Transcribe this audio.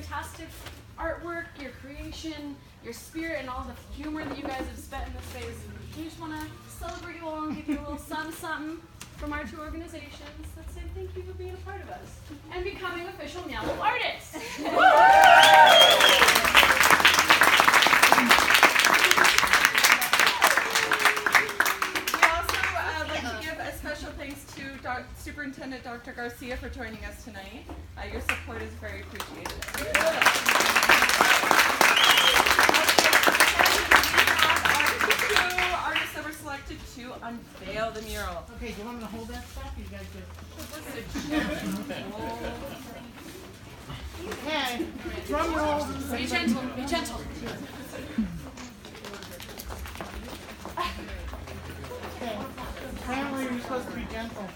fantastic artwork, your creation, your spirit, and all the humor that you guys have spent in this space. We just want to celebrate you all and give you a little something from our two organizations that say thank you for being a part of us and becoming official Meow Wolf artists. We also like to give a special thanks to Superintendent Dr. Garcia for joining us tonight. Your support is very appreciated. Artists that were selected to unveil the mural. Okay, do you want me to hold that stuff? You guys good? Okay, drum roll. Be gentle, be gentle. Okay, apparently you're supposed to be gentle.